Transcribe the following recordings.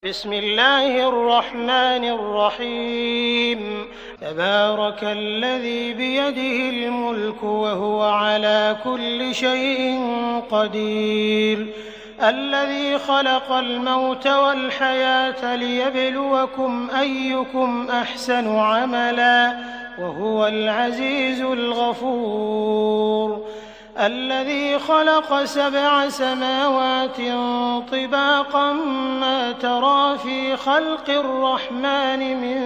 بسم الله الرحمن الرحيم تبارك الذي بيده الملك وهو على كل شيء قدير الذي خلق الموت والحياة ليبلوكم أيكم أحسن عملا وهو العزيز الغفور الذي خلق 7 سماوات طباقا ما ترى في خلق الرحمن من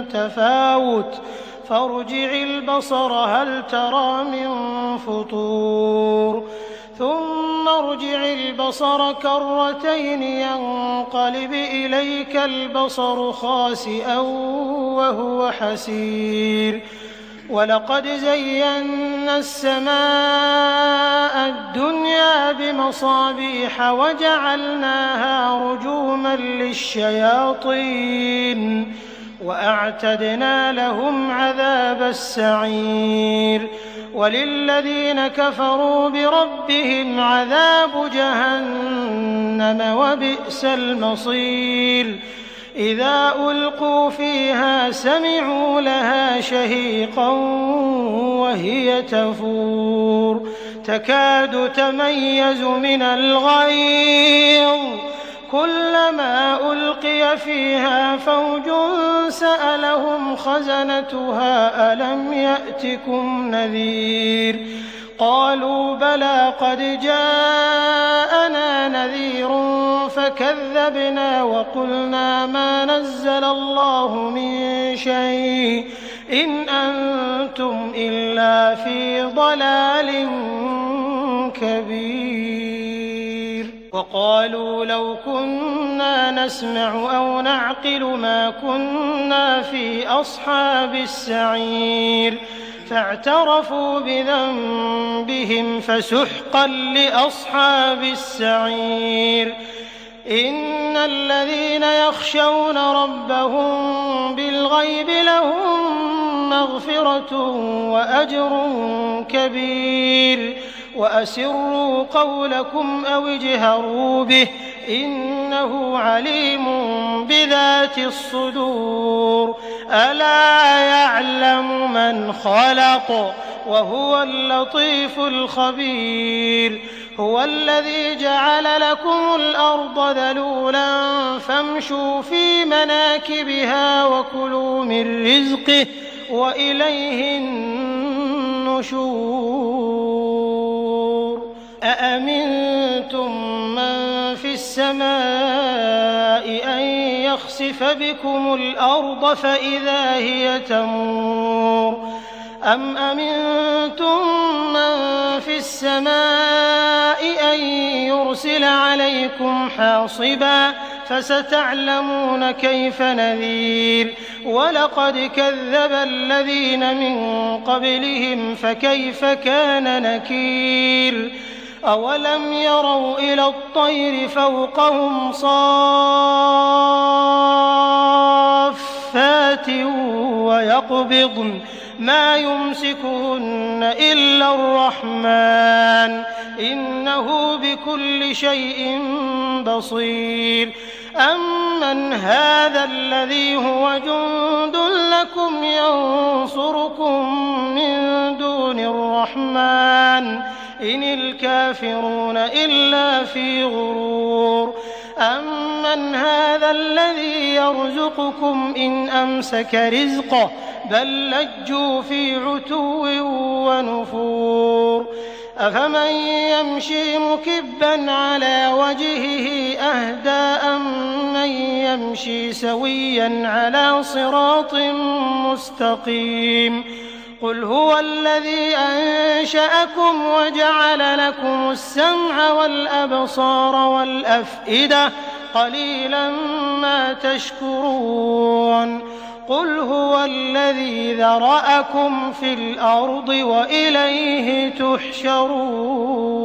تفاوت فارجع البصر هل ترى من فطور ثم ارجع البصر كرتين ينقلب إليك البصر خاسئا وهو حسير ولقد زينا السماء الدنيا بمصابيح وجعلناها رجوما للشياطين وأعتدنا لهم عذاب السعير وللذين كفروا بربهم عذاب جهنم وبئس المصير إذا ألقوا فيها سمعوا لها شهيقا وهي تفور تكاد تميز من الغيظ كلما ألقي فيها فوج سألهم خزنتها ألم يأتكم نذير قالوا بلى قد جاءنا نذير فكذبنا وقلنا ما نزل الله من شيء إن أنتم إلا في ضلال كبير وقالوا لو كنا نسمع أو نعقل ما كنا في أصحاب السعير فاعترفوا بذنبهم فسحقا لأصحاب السعير إن الذين يخشون ربهم بالغيب لهم مغفرة وأجر كبير وأسروا قولكم أو اجهروا به إنه عليم بذات الصدور ألا يعلم من خلق وهو اللطيف الخبير هو الذي جعل لكم الأرض ذلولا فامشوا في مناكبها وكلوا من رزقه وإليه النشور أأمنتم من في السماء أن يخسف بكم الأرض فإذا هي تمور أم أمنتم من في السماء أن يرسل عليكم حاصبا فستعلمون كيف نذير ولقد كذب الذين من قبلهم فكيف كان نكير أولم يروا إلى الطير فوقهم صافات ويقبضن ما يمسكهن إلا الرحمن إنه بكل شيء بصير أمن هذا الذي هو جند لكم ينصركم من دون الرحمن إن الكافرون إلا في غرور أمن هذا الذي يرزقكم إن أمسك رزقه بل لجوا في عتو ونفور أفمن يمشي مكبا على وجهه أهدى أمن يمشي سويا على صراط مستقيم قل هو الذي أنشأكم وجعل لكم السمع والأبصار والأفئدة قليلا ما تشكرون قل هو الذي ذرأكم في الأرض وإليه تحشرون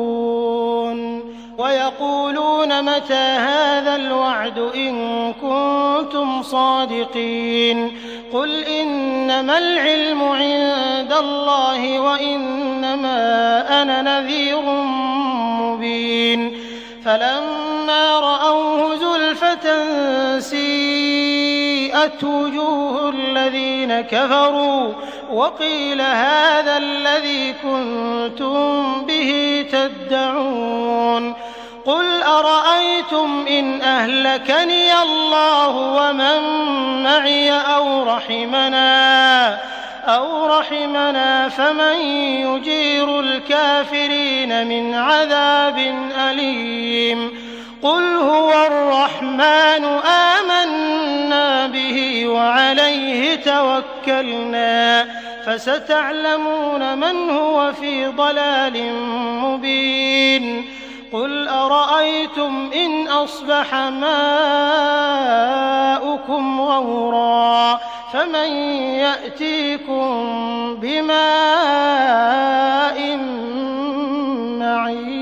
ويقولون متى هذا الوعد إن كنتم صادقين قل إنما العلم عند الله وإنما أنا نذير مبين فلما رأوه زلفة سيئت وجوه الذين كفروا وقيل هذا الذي كنتم به تدعون قل أرأيتم إن أهلكني الله ومن معي أو رحمنا فمن يجير الكافرين من عذاب أليم قل هو الرحمن آمنا به وعليه توكلنا فستعلمون من هو في ضلال مبين قل أرأيتم إن أصبح ماؤكم غورا فمن يأتيكم بماء معين